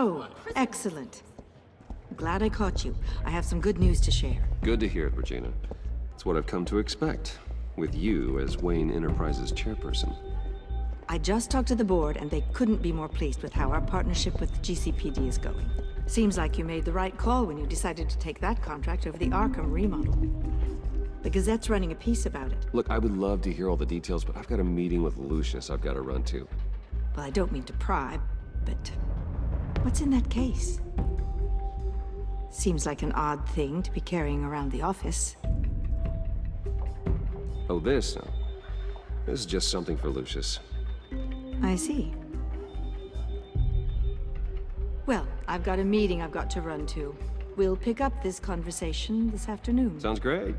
Oh, excellent. Glad I caught you. I have some good news to share. Good to hear it, Regina. It's what I've come to expect, with you as Wayne Enterprises chairperson. I just talked to the board, and they couldn't be more pleased with how our partnership with the GCPD is going. Seems like you made the right call when you decided to take that contract over the Arkham remodel. The Gazette's running a piece about it. Look, I would love to hear all the details, but I've got a meeting with Lucius I've got to run to. Well, I don't mean to pry, but what's in that case? Seems like an odd thing to be carrying around the office. Oh, this? No. This is just something for Lucius. I see. Well, I've got a meeting I've got to run to. We'll pick up this conversation this afternoon. Sounds great.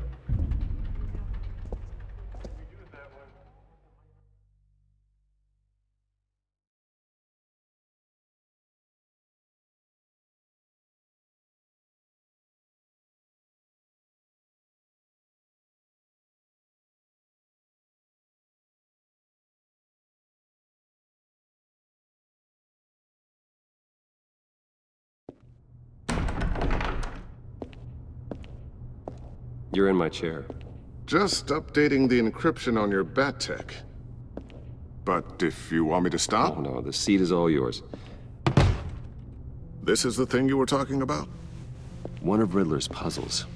You're in my chair. Just updating the encryption on your bat tech. But if you want me to stop, Oh no, the seat is all yours. this is the thing you were talking about? One of Riddler's puzzles.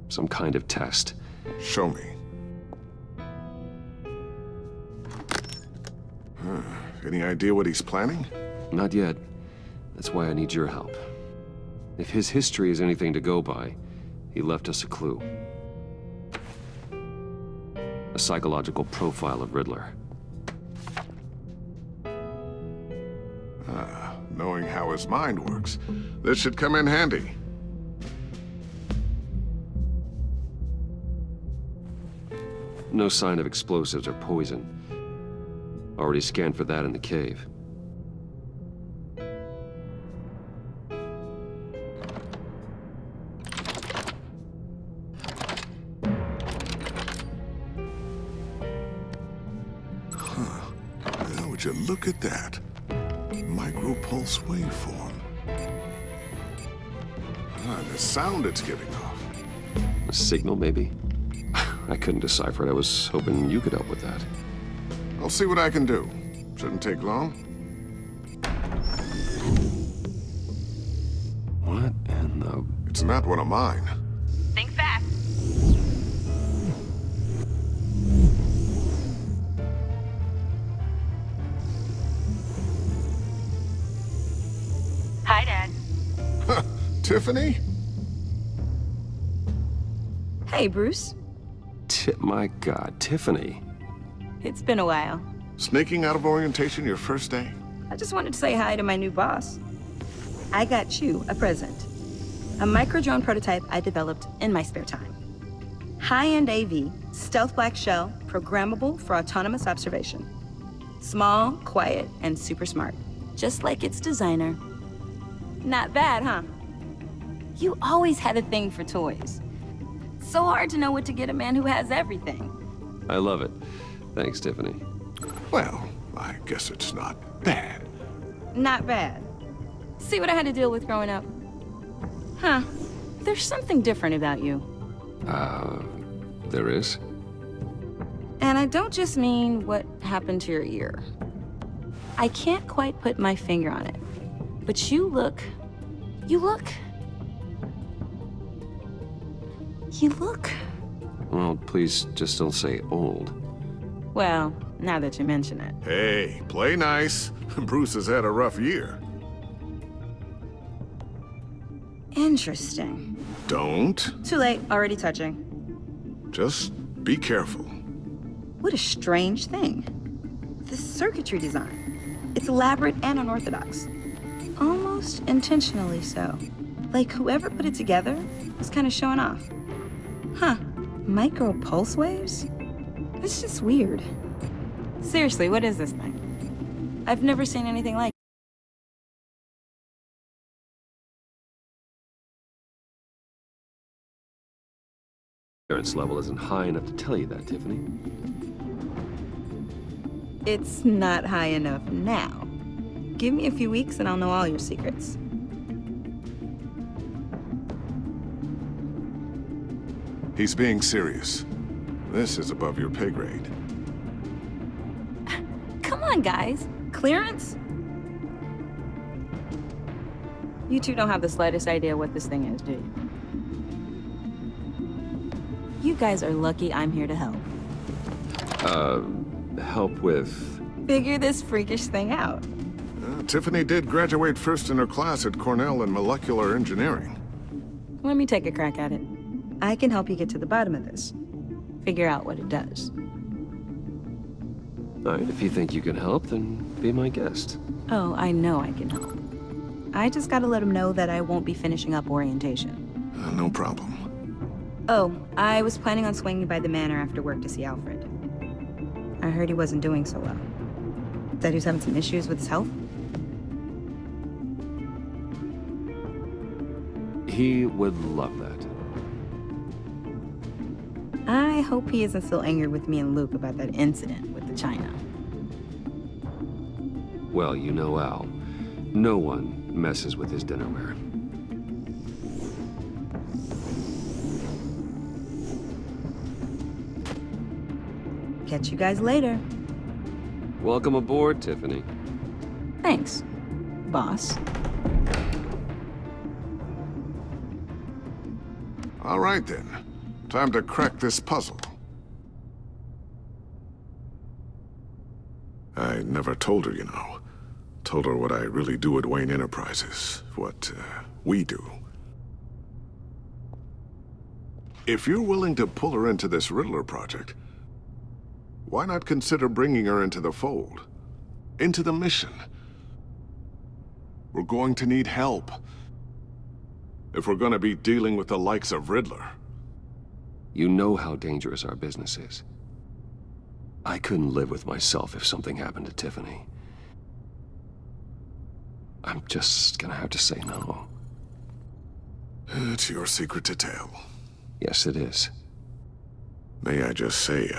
Some kind of test. Show me. Any idea what he's planning? Not yet. That's why I need your help. If his history is anything to go by, he left us a clue. A psychological profile of Riddler. Knowing how his mind works, this should come in handy. No sign of explosives or poison. Already scanned for that in the cave. Would you look at that? Micropulse waveform. The sound it's giving off. A signal, maybe? I couldn't decipher it. I was hoping you could help with that. I'll see what I can do. Shouldn't take long. What in the... It's not one of mine. Think fast. Hi, Dad. Tiffany? Hey, Bruce. My God, Tiffany. It's been a while. Sneaking out of orientation your first day? I just wanted to say hi to my new boss. I got you a present. A micro-drone prototype I developed in my spare time. High-end AV, stealth black shell, programmable for autonomous observation. Small, quiet, and super smart. Just like its designer. Not bad, huh? You always had a thing for toys. So hard to know what to get a man who has everything. I love it. Thanks, Tiffany. Well, I guess it's not bad. Not bad. See what I had to deal with growing up? Huh. There's something different about you. There is? And I don't just mean what happened to your ear. I can't quite put my finger on it. But you look... Well, please just don't say old. Well, now that you mention it. Hey, play nice. Bruce has had a rough year. Interesting. Don't. Too late, already touching. Just be careful. What a strange thing. The circuitry design. It's elaborate and unorthodox. Almost intentionally so. Like whoever put it together was kind of showing off. Huh. Micro pulse waves? That's just weird. Seriously, what is this thing? I've never seen anything like it. Clearance level isn't high enough to tell you that, Tiffany. It's not high enough now. Give me a few weeks and I'll know all your secrets. He's being serious. This is above your pay grade. Come on, guys. Clearance? You two don't have the slightest idea what this thing is, do you? You guys are lucky I'm here to help. Help with... Figure this freakish thing out. Tiffany did graduate first in her class at Cornell in molecular engineering. Let me take a crack at it. I can help you get to the bottom of this. Figure out what it does. All right, if you think you can help, then be my guest. Oh, I know I can help. I just gotta let him know that I won't be finishing up orientation. No problem. Oh, I was planning on swinging by the manor after work to see Alfred. I heard he wasn't doing so well. That he was having some issues with his health? He would love that. I hope he isn't still angry with me and Luke about that incident with the China. Well, you know Al. No one messes with his dinnerware. Catch you guys later. Welcome aboard, Tiffany. Thanks, boss. All right then. Time to crack this puzzle. I never told her, you know. Told her what I really do at Wayne Enterprises. What, we do. If you're willing to pull her into this Riddler project, why not consider bringing her into the fold? Into the mission? We're going to need help. If we're gonna be dealing with the likes of Riddler. You know how dangerous our business is. I couldn't live with myself if something happened to Tiffany. I'm just gonna have to say no. It's your secret to tell. Yes, it is. May I just say,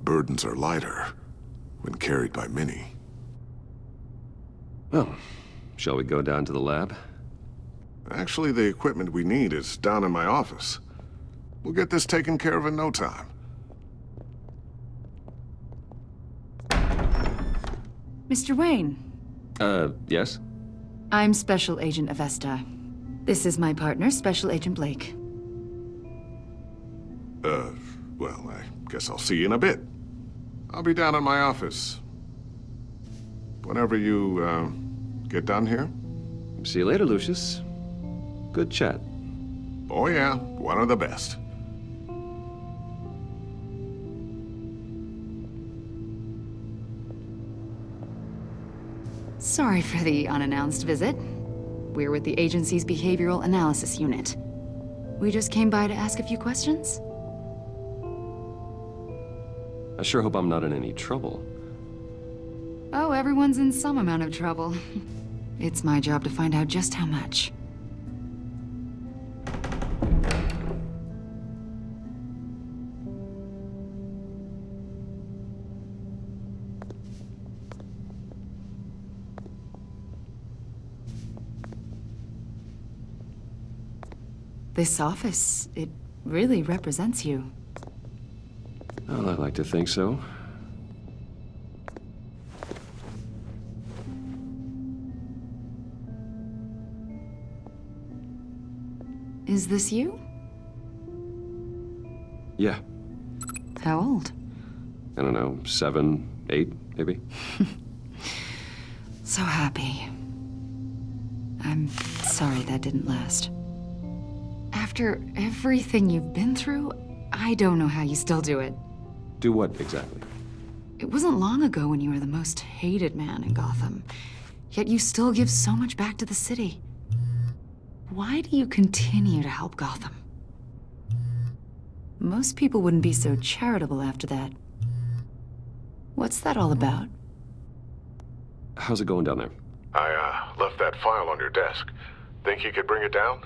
burdens are lighter when carried by many. Well, shall we go down to the lab? Actually, the equipment we need is down in my office. We'll get this taken care of in no time. Mr. Wayne. Yes? I'm Special Agent Avesta. This is my partner, Special Agent Blake. Well, I guess I'll see you in a bit. I'll be down in my office. Whenever you, get done here. See you later, Lucius. Good chat. Oh yeah, one of the best. Sorry for the unannounced visit. We're with the agency's behavioral analysis unit. We just came by to ask a few questions. I sure hope I'm not in any trouble. Oh, everyone's in some amount of trouble. It's my job to find out just how much. This office, it really represents you. Well, I like to think so. Is this you? Yeah. How old? I don't know, 7, 8, maybe? So happy. I'm sorry that didn't last. After everything you've been through, I don't know how you still do it. Do what, exactly? It wasn't long ago when you were the most hated man in Gotham, yet you still give so much back to the city. Why do you continue to help Gotham? Most people wouldn't be so charitable after that. What's that all about? How's it going down there? I, left that file on your desk. Think you could bring it down?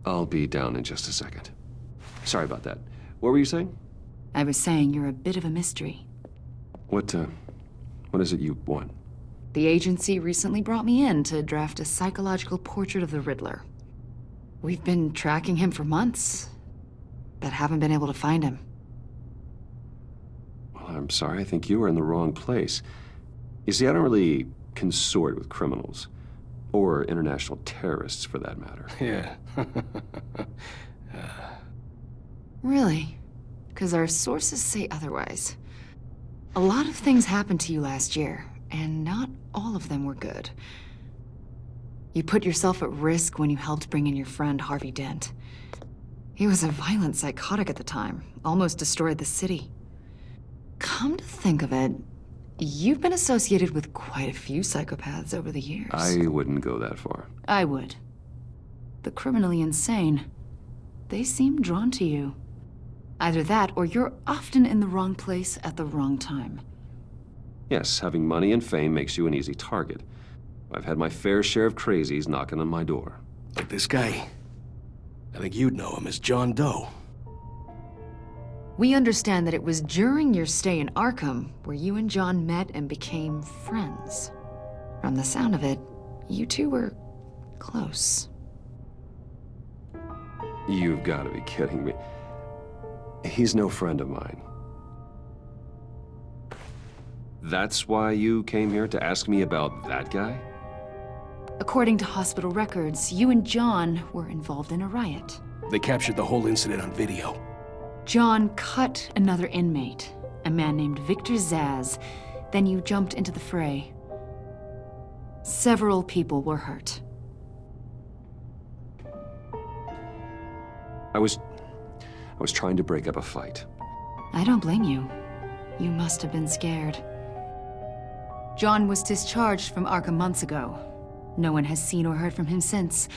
I'll be down in just a second. Sorry about that. What were you saying? I was saying you're a bit of a mystery. What What is it you want? The agency recently brought me in to draft a psychological portrait of the Riddler. We've been tracking him for months, but haven't been able to find him. Well, I'm sorry, I think you were in the wrong place. You see, I don't really consort with criminals. Or international terrorists, for that matter. Yeah. Really? Because our sources say otherwise. A lot of things happened to you last year, and not all of them were good. You put yourself at risk when you helped bring in your friend Harvey Dent. He was a violent psychotic at the time, almost destroyed the city. Come to think of it, you've been associated with quite a few psychopaths over the years. I wouldn't go that far. I would. The criminally insane. They seem drawn to you. Either that, or you're often in the wrong place at the wrong time. Yes, having money and fame makes you an easy target. I've had my fair share of crazies knocking on my door. Like this guy. I think you'd know him as John Doe. We understand that it was during your stay in Arkham where you and John met and became friends. From the sound of it, you two were close. You've got to be kidding me. He's no friend of mine. That's why you came here to ask me about that guy? According to hospital records, you and John were involved in a riot. They captured the whole incident on video. John cut another inmate, a man named Victor Zaz. Then you jumped into the fray. Several people were hurt. I was trying to break up a fight. I don't blame you. You must have been scared. John was discharged from Arkham months ago. No one has seen or heard from him since.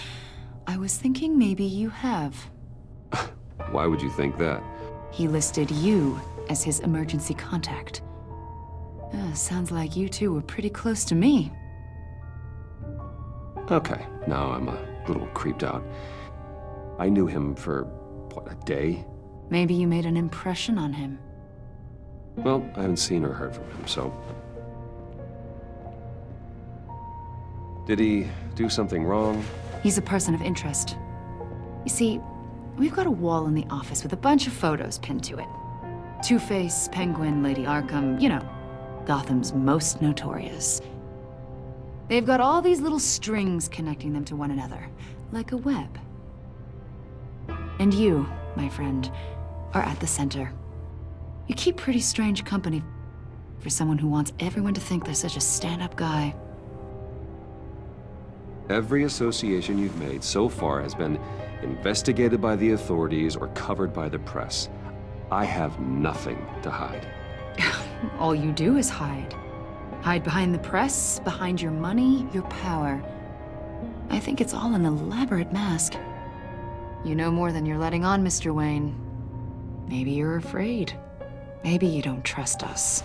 I was thinking maybe you have. Why would you think that? He listed you as his emergency contact. Sounds like you two were pretty close to me. Okay, now I'm a little creeped out. I knew him for, what, a day? Maybe you made an impression on him. Well, I haven't seen or heard from him, so... Did he do something wrong? He's a person of interest. You see, we've got a wall in the office with a bunch of photos pinned to it. Two-Face, Penguin, Lady Arkham, you know, Gotham's most notorious. They've got all these little strings connecting them to one another, like a web. And you, my friend, are at the center. You keep pretty strange company for someone who wants everyone to think they're such a stand-up guy. Every association you've made so far has been investigated by the authorities or covered by the press. I have nothing to hide. All you do is hide. Hide behind the press, behind your money, your power. I think it's all an elaborate mask. You know more than you're letting on, Mr. Wayne. Maybe you're afraid. Maybe you don't trust us.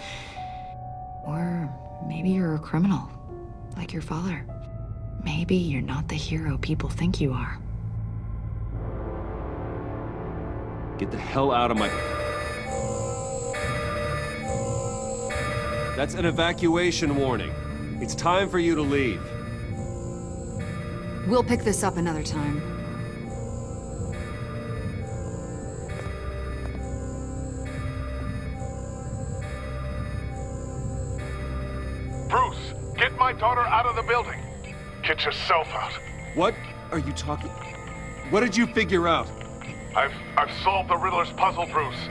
Or maybe you're a criminal, like your father. Maybe you're not the hero people think you are. Get the hell out of my... That's an evacuation warning. It's time for you to leave. We'll pick this up another time. Bruce, get my daughter out of the building. Get yourself out. What are you talking... What did you figure out? I've solved the Riddler's puzzle, Bruce.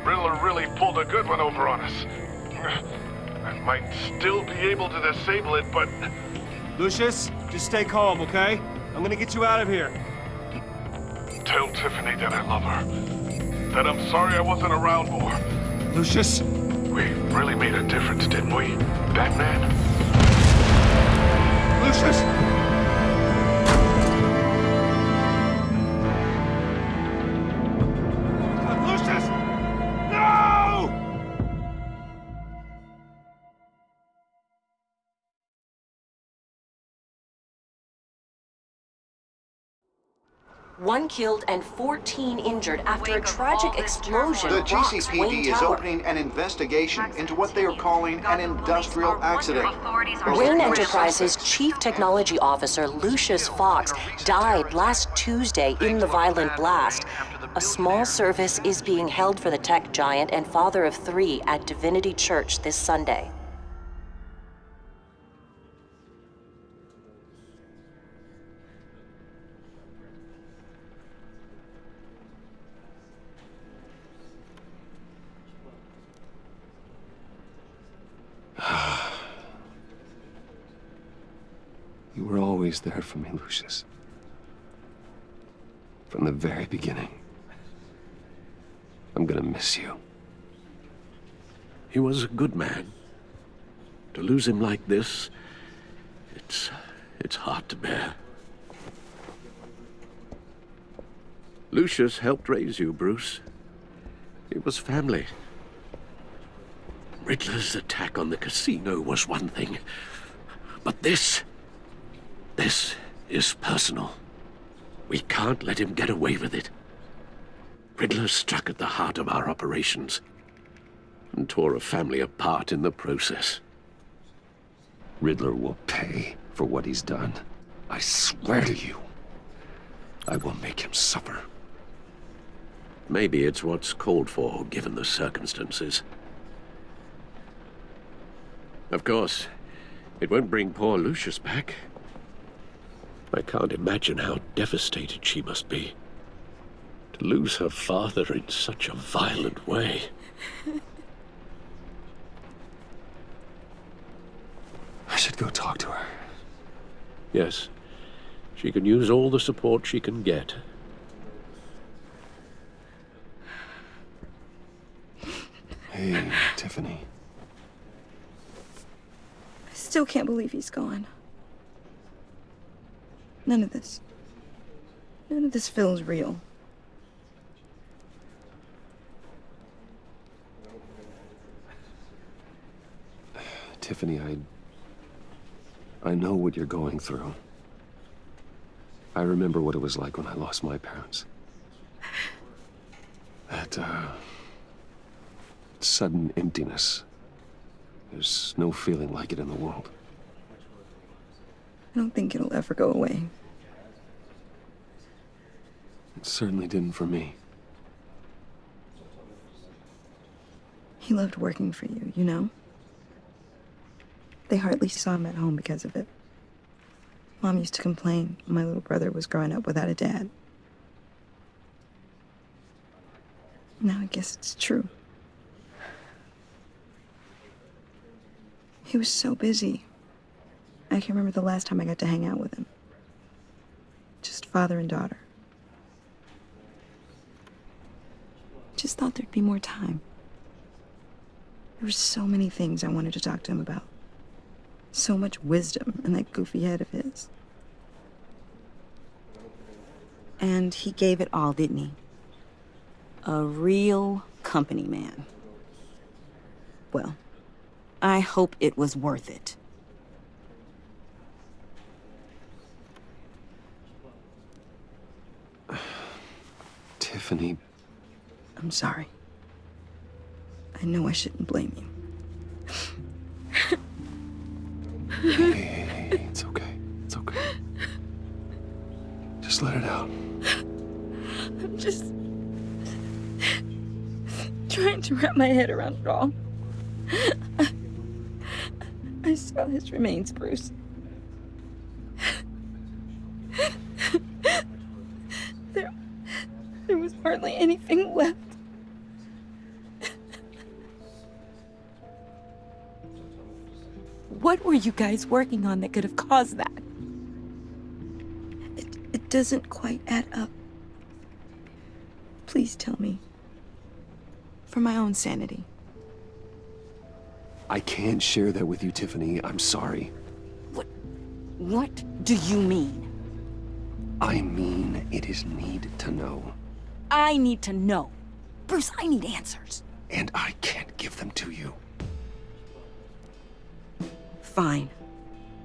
Riddler really pulled a good one over on us. I might still be able to disable it, but... Lucius, just stay calm, okay? I'm gonna get you out of here. Tell Tiffany that I love her. That I'm sorry I wasn't around more. Lucius? We really made a difference, didn't we, Batman? Lucius! Lucius! No! 1 killed and 14 injured after a tragic explosion The rocks Wayne GCPD is Tower. opening an investigation into what they are calling an industrial accident. Wayne Enterprises' Chief Technology Officer Lucius Fox died last Tuesday in the violent blast. A small service is being held for the tech giant and father of 3 at Divinity Church this Sunday. You were always there for me, Lucius. From the very beginning. I'm gonna miss you. He was a good man. To lose him like this, it's hard to bear. Lucius helped raise you, Bruce. It was family. Riddler's attack on the casino was one thing, but this is personal. We can't let him get away with it. Riddler struck at the heart of our operations and tore a family apart in the process. Riddler will pay for what he's done. I swear to you, I will make him suffer. Maybe it's what's called for, given the circumstances. Of course, it won't bring poor Lucius back. I can't imagine how devastated she must be. To lose her father in such a violent way. I should go talk to her. Yes, she can use all the support she can get. Hey, Tiffany. I still can't believe he's gone. None of this feels real. Tiffany, I know what you're going through. I remember what it was like when I lost my parents. That, sudden emptiness. There's no feeling like it in the world. I don't think it'll ever go away. It certainly didn't for me. He loved working for you, you know? They hardly saw him at home because of it. Mom used to complain when my little brother was growing up without a dad. Now I guess it's true. He was so busy. I can remember the last time I got to hang out with him. Just father and daughter. Just thought there'd be more time. There were so many things I wanted to talk to him about. So much wisdom in that goofy head of his. And he gave it all, didn't he? A real company man. Well, I hope it was worth it. Tiffany. I'm sorry. I know I shouldn't blame you. Hey, it's okay. It's okay. Just let it out. I'm just trying to wrap my head around it all. I saw his remains, Bruce. There was hardly anything left. What were you guys working on that could have caused that? It doesn't quite add up. Please tell me. For my own sanity. I can't share that with you, Tiffany. I'm sorry. What do you mean? I mean, it is need to know. I need to know. Bruce, I need answers. And I can't give them to you. Fine.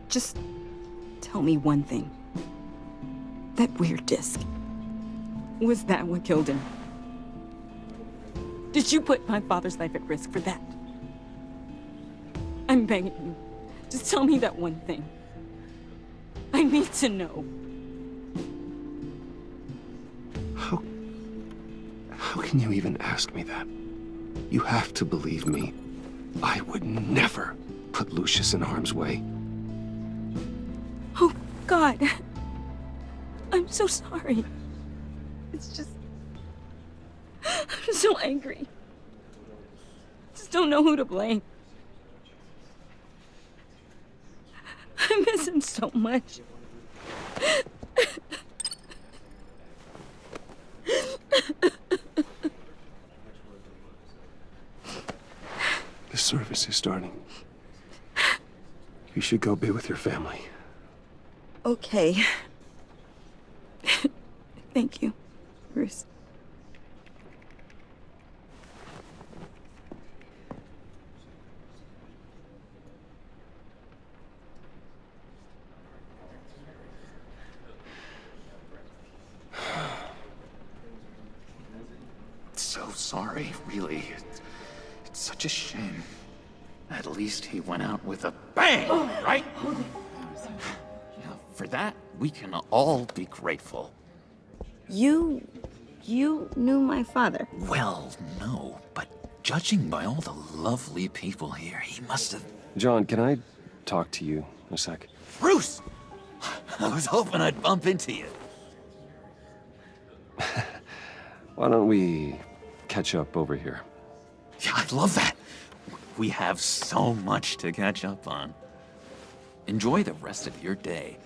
Just tell me one thing. That weird disc. Was that what killed him? Did you put my father's life at risk for that? I'm begging you. Just tell me that one thing. I need to know. How can you even ask me that? You have to believe me. I would never put Lucius in harm's way. Oh, God. I'm so sorry. It's just... I'm so angry. Just don't know who to blame. I miss him so much. The service is starting. You should go be with your family. Okay. Thank you, Bruce. So sorry, really. It's such a shame. At least he went out with a bang, right? Yeah, for that, we can all be grateful. You knew my father. Well, no, but judging by all the lovely people here, he must have... John, can I talk to you a sec? Bruce! I was hoping I'd bump into you. Why don't we catch up over here? Yeah, I'd love that. We have so much to catch up on. Enjoy the rest of your day.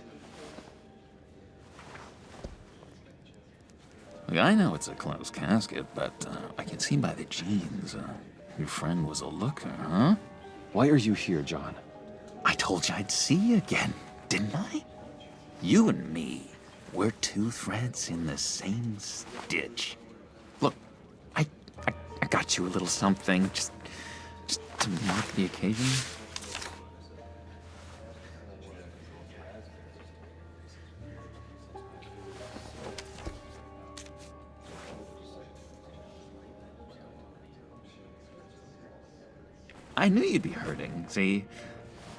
Look, I know it's a closed casket, but I can see by the jeans, your friend was a looker, huh? Why are you here, John? I told you I'd see you again, didn't I? You and me, we're two threads in the same stitch. Look, I got you a little something, just to mark the occasion. I knew you'd be hurting, see?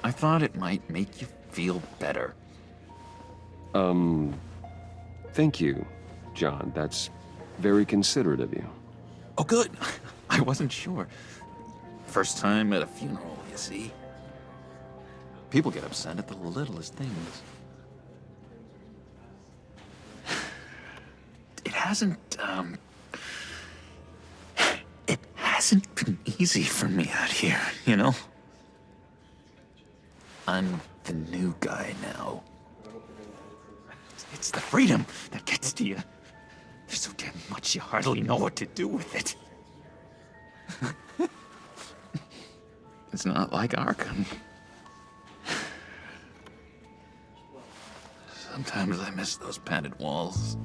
I thought it might make you feel better. Thank you, John. That's very considerate of you. Oh, good. I wasn't sure. First time at a funeral, you see? People get upset at the littlest things. It hasn't been easy for me out here, you know? I'm the new guy now. It's the freedom that gets to you. There's so damn much you hardly know what to do with it. It's not like Arkham. Sometimes I miss those padded walls.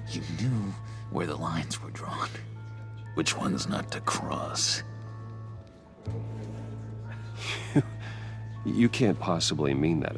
You knew where the lines were drawn. Which ones not to cross. You can't possibly mean that.